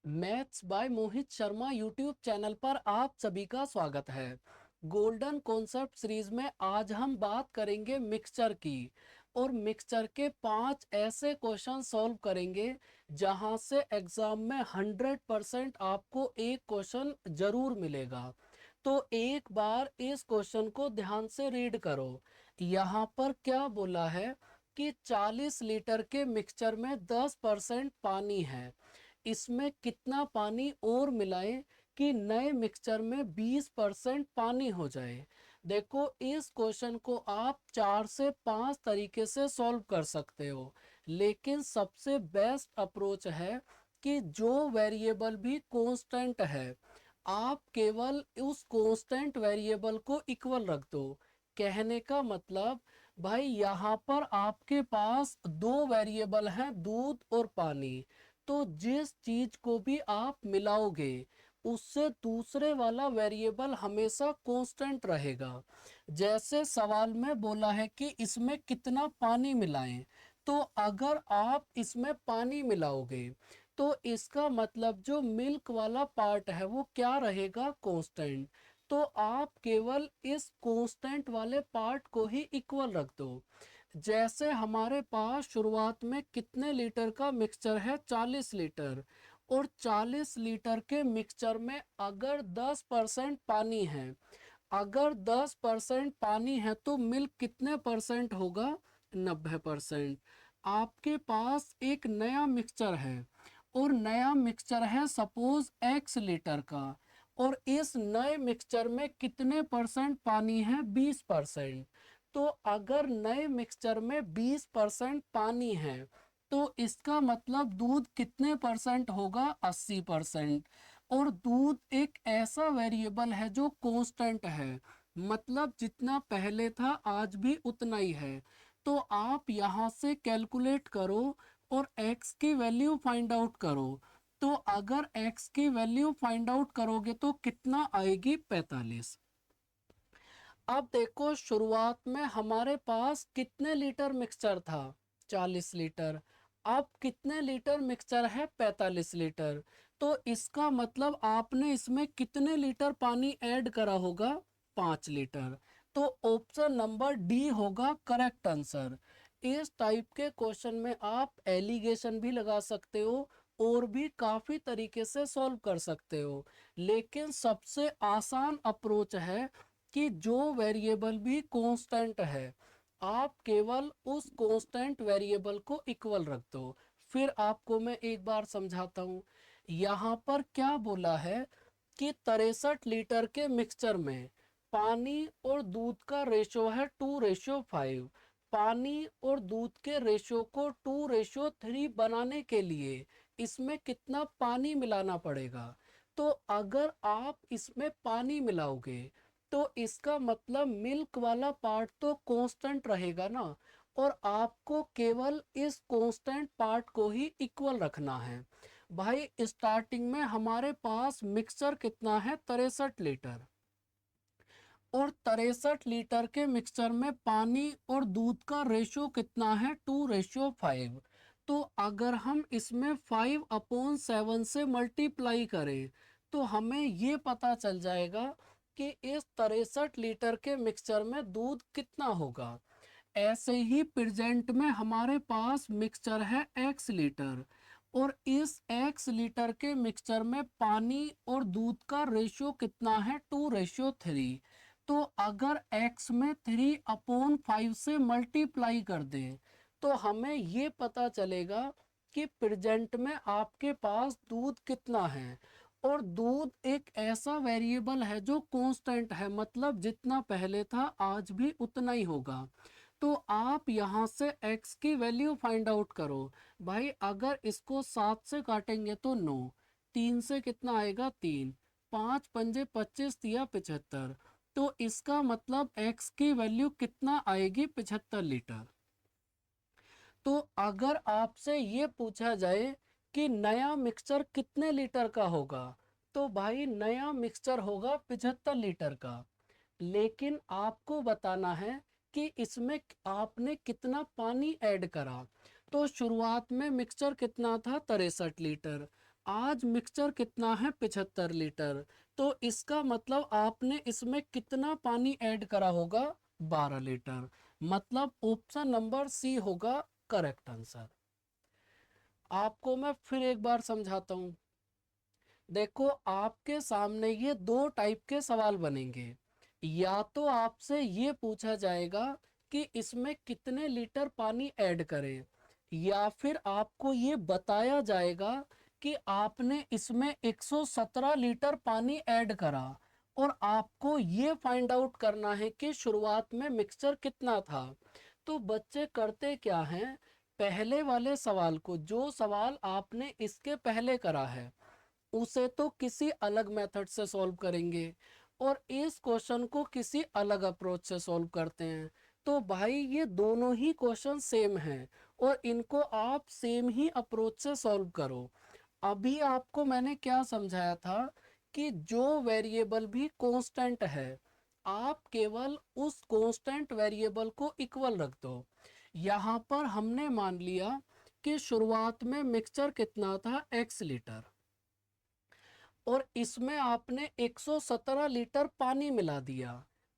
Maths by Mohit Sharma YouTube channel पर आप सभी का स्वागत है। गोल्डन कॉन्सेप्ट सीरीज में आज हम बात करेंगे मिक्सचर की और मिक्सचर के 5 ऐसे क्वेश्चन सॉल्व करेंगे जहां से एग्जाम में 100% आपको एक क्वेश्चन जरूर मिलेगा। तो एक बार इस क्वेश्चन को ध्यान से रीड करो। यहाँ पर क्या बोला है कि 40 लीटर के मिक्सचर में 10% पानी है। इसमें कितना पानी और मिलाएं कि नए मिक्सचर में 20% पानी हो जाए। देखो, इस क्वेश्चन को आप 4 से 5 तरीके से सॉल्व कर सकते हो, लेकिन सबसे बेस्ट अप्रोच है कि जो वेरिएबल भी कांस्टेंट है आप केवल उस कांस्टेंट वेरिएबल को इक्वल रख दो। कहने का मतलब, भाई यहाँ पर आपके पास दो वेरिएबल हैं, दूध और पानी। तो जिस चीज को भी आप मिलाओगे उससे दूसरे वाला वेरिएबल हमेशा कांस्टेंट रहेगा। जैसे सवाल में बोला है कि इसमें कितना पानी मिलाएं, तो अगर आप इसमें पानी मिलाओगे तो इसका मतलब जो मिल्क वाला पार्ट है वो क्या रहेगा, कांस्टेंट। तो आप केवल इस कांस्टेंट वाले पार्ट को ही इक्वल रख दो। जैसे हमारे पास शुरुआत में कितने लीटर का मिक्सचर है, 40 लीटर, और 40 लीटर के मिक्सचर में अगर 10% पानी है, अगर 10% पानी है तो मिल्क कितने परसेंट होगा, 90%। आपके पास एक नया मिक्सचर है और नया मिक्सचर है सपोज x लीटर का, और इस नए मिक्सचर में कितने परसेंट पानी है, 20%। तो अगर नए मिक्सचर में 20% पानी है तो इसका मतलब दूध कितने परसेंट होगा, 80%। और दूध एक ऐसा वेरिएबल है जो कांस्टेंट है, मतलब जितना पहले था आज भी उतना ही है। तो आप यहां से कैलकुलेट करो और x की वैल्यू फाइंड आउट करो। तो अगर x की वैल्यू फाइंड आउट करोगे तो कितना आएगी, 45। अब देखो, शुरुआत में हमारे पास कितने लीटर मिक्सचर था, 40 लीटर। अब कितने लीटर मिक्सचर है, 45 लीटर। तो इसका मतलब आपने इसमें कितने लीटर पानी ऐड करा होगा, 5 लीटर। तो ऑप्शन नंबर डी होगा करेक्ट आंसर। इस टाइप के क्वेश्चन में आप एलिगेशन भी लगा सकते हो और भी काफी तरीके से सॉल्व कर सकते हो, लेकिन सबसे आसान अप्रोच है कि जो वेरिएबल भी कांस्टेंट है आप केवल उस कांस्टेंट वेरिएबल को इक्वल रख दो। फिर आपको मैं एक बार समझाता हूँ। यहाँ पर क्या बोला है कि 63 लीटर के मिक्सचर में पानी और दूध का रेशो है 2:5। पानी और दूध के रेशो को 2:3 बनाने के लिए इसमें कितना पानी मिलाना पड़ेगा। तो अगर आप इसमें पानी मिलाओगे तो इसका मतलब मिल्क वाला पार्ट तो कांस्टेंट रहेगा ना, और आपको केवल इस कांस्टेंट पार्ट को ही इक्वल रखना है। भाई स्टार्टिंग में हमारे पास मिक्सचर कितना है, 63 लीटर, और 63 लीटर के मिक्सचर में पानी और दूध का रेशो कितना है, 2:5। तो अगर हम इसमें 5/7 से मल्टीप्लाई करें तो हमें ये पता चल जाएगा कि इस 63 लीटर के मिक्सचर में दूध कितना होगा। ऐसे ही प्रेजेंट में हमारे पास मिक्सचर है x लीटर, और इस x लीटर के मिक्सचर में पानी और दूध का रेशियो कितना है, 2:3। तो अगर x में 3/5 से मल्टीप्लाई कर दें तो हमें ये पता चलेगा कि प्रेजेंट में आपके पास दूध कितना है। और दूध एक ऐसा वेरिएबल है जो कांस्टेंट है, मतलब जितना पहले था आज भी उतना ही होगा। तो आप यहाँ से x की वैल्यू फाइंड आउट करो। भाई अगर इसको 7 से काटेंगे तो 9, 3 से कितना आएगा, 3, 5 पंजे 25 या 75। तो इसका मतलब x की वैल्यू कितना आएगी, 75 लीटर। तो अगर आपसे ये पूछा जाए कि नया मिक्सचर कितने लीटर का होगा, तो भाई नया मिक्सचर होगा 75 लीटर का। लेकिन आपको बताना है कि इसमें आपने कितना पानी ऐड करा। तो शुरुआत में मिक्सचर कितना था, 63 लीटर। आज मिक्सचर कितना है 75 लीटर, तो इसका मतलब आपने इसमें कितना पानी ऐड करा होगा 12 लीटर। मतलब ऑप्शन नंबर सी होगा करेक्ट आंसर। आपको मैं फिर एक बार समझाता हूँ। देखो आपके सामने ये दो टाइप के सवाल बनेंगे। या तो आपसे ये पूछा जाएगा कि इसमें कितने लीटर पानी ऐड करें, या फिर आपको ये बताया जाएगा कि आपने इसमें 117 लीटर पानी ऐड करा और आपको ये फाइंड आउट करना है कि शुरुआत में मिक्सचर कितना था। तो बच्चे करते क्या हैं, पहले वाले सवाल को, जो सवाल आपने इसके पहले करा है, उसे तो किसी अलग मेथड से सॉल्व करेंगे और इस क्वेश्चन को किसी अलग अप्रोच से सॉल्व करते हैं। तो भाई ये दोनों ही क्वेश्चन सेम हैं और इनको आप सेम ही अप्रोच से सॉल्व करो। अभी आपको मैंने क्या समझाया था कि जो वेरिएबल भी कांस्टेंट है, आप केवल उस कांस्टेंट वेरिएबल को इक्वल रख दो। यहाँ पर हमने मान लिया कि शुरुआत में मिक्सचर कितना था x लीटर, और इसमें आपने 117 लीटर पानी मिला दिया।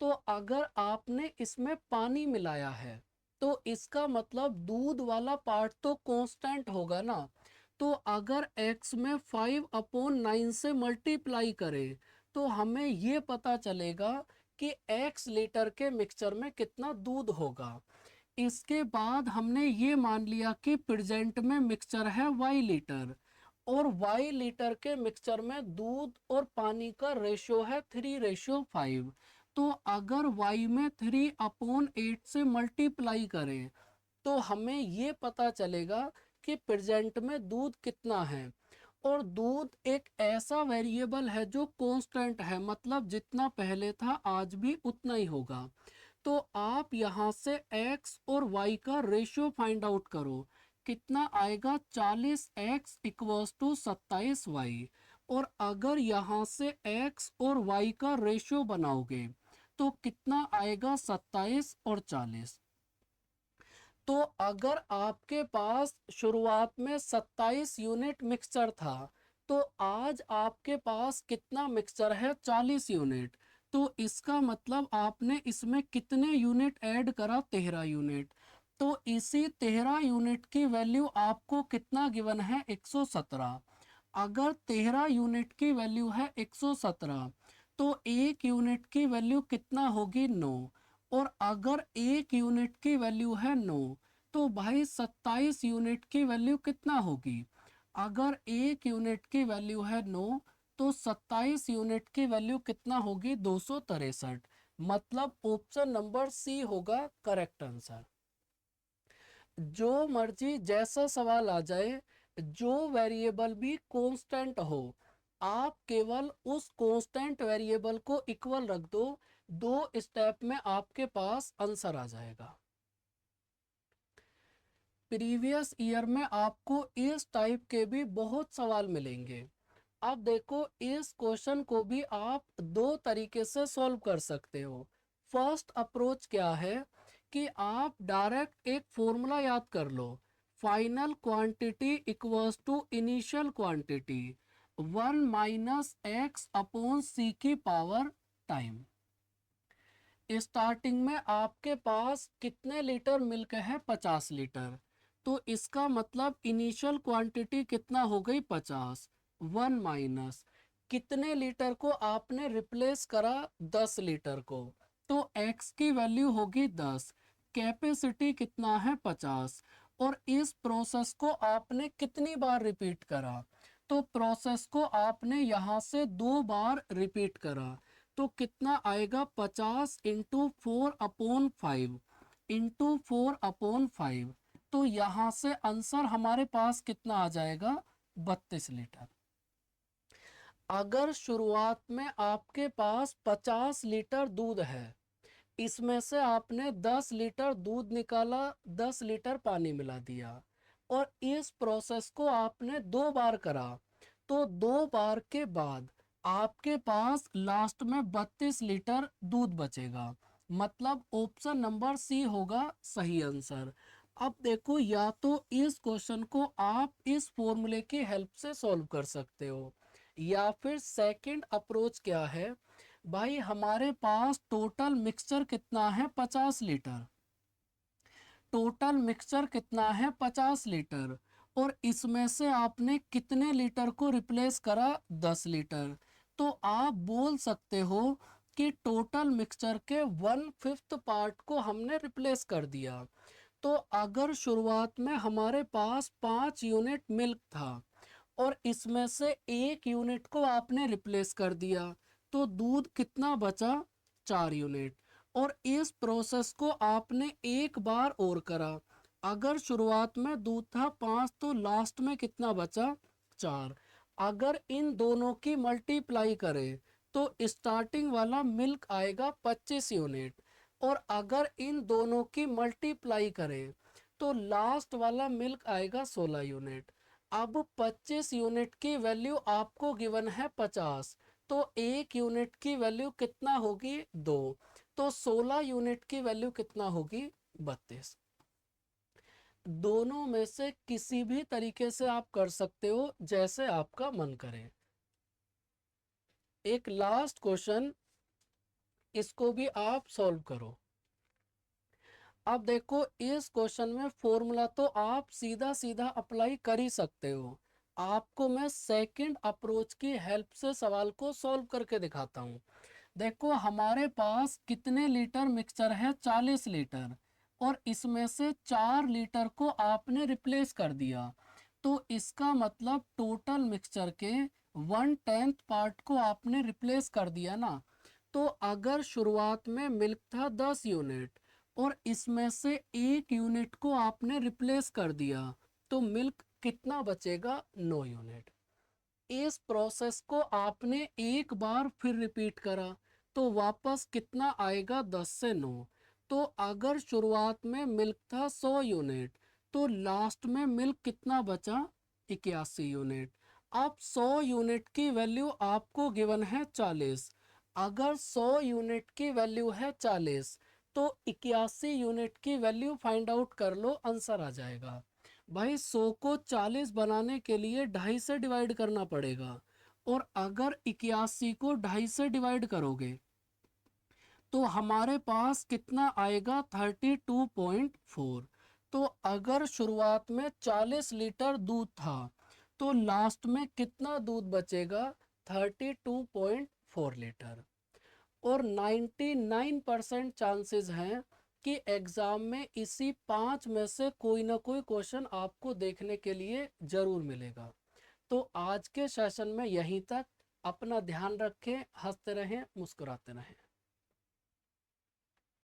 तो अगर आपने इसमें पानी मिलाया है तो इसका मतलब दूध वाला पार्ट तो कांस्टेंट होगा ना। तो अगर x में 5/9 से मल्टीप्लाई करें तो हमें ये पता चलेगा कि x लीटर के मिक्सचर में कितना दूध होगा। इसके बाद हमने ये मान लिया कि प्रेजेंट में मिक्सचर है y लीटर, और y लीटर के मिक्सचर में दूध और पानी का रेशियो है 3:5। तो अगर y में 3/8 से मल्टीप्लाई करें तो हमें ये पता चलेगा कि प्रेजेंट में दूध कितना है। और दूध एक ऐसा वेरिएबल है जो कांस्टेंट है, मतलब जितना पहले था आज भी उतना ही होगा। तो आप यहाँ से x और y का रेशियो फाइंड आउट करो, कितना आएगा 40x इक्वल्स टू 27y। और अगर यहाँ से x और y का रेशियो बनाओगे तो कितना आएगा 27 और 40। तो अगर आपके पास शुरुआत में 27 यूनिट मिक्सचर था तो आज आपके पास कितना मिक्सचर है 40 यूनिट। तो इसका मतलब आपने इसमें कितने यूनिट ऐड करा 13 यूनिट। तो इसी 13 यूनिट की वैल्यू आपको कितना गिवन है 117। अगर 13 यूनिट की वैल्यू है 117 तो एक यूनिट की वैल्यू कितना होगी 9। और अगर एक यूनिट की वैल्यू है 9 तो भाई 27 यूनिट की वैल्यू कितना होगी। अगर एक यूनिट की वैल्यू है 9 तो 27 यूनिट की वैल्यू कितना होगी 263। मतलब ऑप्शन नंबर सी होगा करेक्ट आंसर। जो मर्जी जैसा सवाल आ जाए, जो वेरिएबल भी कांस्टेंट हो, आप केवल उस कांस्टेंट वेरिएबल को इक्वल रख दो, 2 स्टेप में आपके पास आंसर आ जाएगा। प्रीवियस ईयर में आपको इस टाइप के भी बहुत सवाल मिलेंगे। अब देखो इस क्वेश्चन को भी आप दो तरीके से सॉल्व कर सकते हो। फर्स्ट अप्रोच क्या है कि आप डायरेक्ट एक फॉर्मूला याद कर लो, final quantity equals to initial quantity 1 - x/c की पावर टाइम। स्टार्टिंग में आपके पास कितने लीटर मिल्क है 50 लीटर, तो इसका मतलब इनिशियल क्वांटिटी कितना हो गई 50। 1 माइनस कितने लीटर को आपने रिप्लेस करा 10 लीटर को, तो x की वैल्यू होगी 10। कैपेसिटी कितना है 50। और इस प्रोसेस को आपने कितनी बार रिपीट करा, तो प्रोसेस को आपने यहाँ से 2 बार रिपीट करा। तो कितना आएगा 50 इंटू 4/5 इंटू 4/5। तो यहाँ से आंसर हमारे पास कितना आ जाएगा 32 लीटर। अगर शुरुआत में आपके पास 50 लीटर दूध है, इसमें से आपने 10 लीटर दूध निकाला, 10 लीटर पानी मिला दिया, और इस प्रोसेस को आपने 2 बार करा, तो 2 बार के बाद आपके पास लास्ट में 32 लीटर दूध बचेगा। मतलब ऑप्शन नंबर सी होगा सही आंसर। अब देखो, या तो इस क्वेश्चन को आप इस फॉर्मूले की हेल्प से सॉल्व कर सकते हो, या फिर सेकंड अप्रोच क्या है भाई, हमारे पास टोटल मिक्सचर कितना है 50 लीटर। टोटल मिक्सचर कितना है 50 लीटर, और इसमें से आपने कितने लीटर को रिप्लेस करा 10 लीटर। तो आप बोल सकते हो कि टोटल मिक्सचर के 1/5 पार्ट को हमने रिप्लेस कर दिया। तो अगर शुरुआत में हमारे पास 5 यूनिट मिल्क था और इसमें से 1 यूनिट को आपने रिप्लेस कर दिया, तो दूध कितना बचा 4 यूनिट। और इस प्रोसेस को आपने एक बार और करा। अगर शुरुआत में दूध था 5 तो लास्ट में कितना बचा 4। अगर इन दोनों की मल्टीप्लाई करें तो स्टार्टिंग वाला मिल्क आएगा 25 यूनिट, और अगर इन दोनों की मल्टीप्लाई करें तो लास्ट वाला मिल्क आएगा 16 यूनिट। अब 25 यूनिट की वैल्यू आपको गिवन है 50, तो 1 यूनिट की वैल्यू कितना होगी 2, तो 16 यूनिट की वैल्यू कितना होगी 32। दोनों में से किसी भी तरीके से आप कर सकते हो, जैसे आपका मन करे। एक लास्ट क्वेश्चन, इसको भी आप सॉल्व करो। अब देखो, इस क्वेश्चन में फॉर्मूला तो आप सीधा सीधा अप्लाई कर ही सकते हो। आपको मैं सेकंड अप्रोच की हेल्प से सवाल को सॉल्व करके दिखाता हूँ। देखो, हमारे पास कितने लीटर मिक्सचर है 40 लीटर, और इसमें से 4 लीटर को आपने रिप्लेस कर दिया। तो इसका मतलब टोटल मिक्सचर के 1/10 पार्ट को आपने रिप्लेस कर दिया ना। तो अगर शुरुआत में मिल्क था 10 यूनिट और इसमें से 1 यूनिट को आपने रिप्लेस कर दिया, तो मिल्क कितना बचेगा 9 यूनिट। इस प्रोसेस को आपने एक बार फिर रिपीट करा, तो वापस कितना आएगा 10 से 9। तो अगर शुरुआत में मिल्क था 100 यूनिट, तो लास्ट में मिल्क कितना बचा 81 यूनिट। अब 100 यूनिट की वैल्यू आपको गिवन है 40। अगर 100 यूनिट की वैल्यू है 40, तो 81 यूनिट की वैल्यू फाइंड आउट कर लो, आंसर आ जाएगा। भाई 100 को 40 बनाने के लिए 2.5 से डिवाइड करना पड़ेगा, और अगर 81 को 2.5 से डिवाइड करोगे तो हमारे पास कितना आएगा 32.4। तो अगर शुरुआत में 40 लीटर दूध था, तो लास्ट में कितना दूध बचेगा 32.4 लीटर। और 99% चांसेस हैं कि एग्ज़ाम में इसी 5 में से कोई ना कोई क्वेश्चन आपको देखने के लिए ज़रूर मिलेगा। तो आज के सेशन में यहीं तक। अपना ध्यान रखें, हंसते रहें, मुस्कुराते रहें।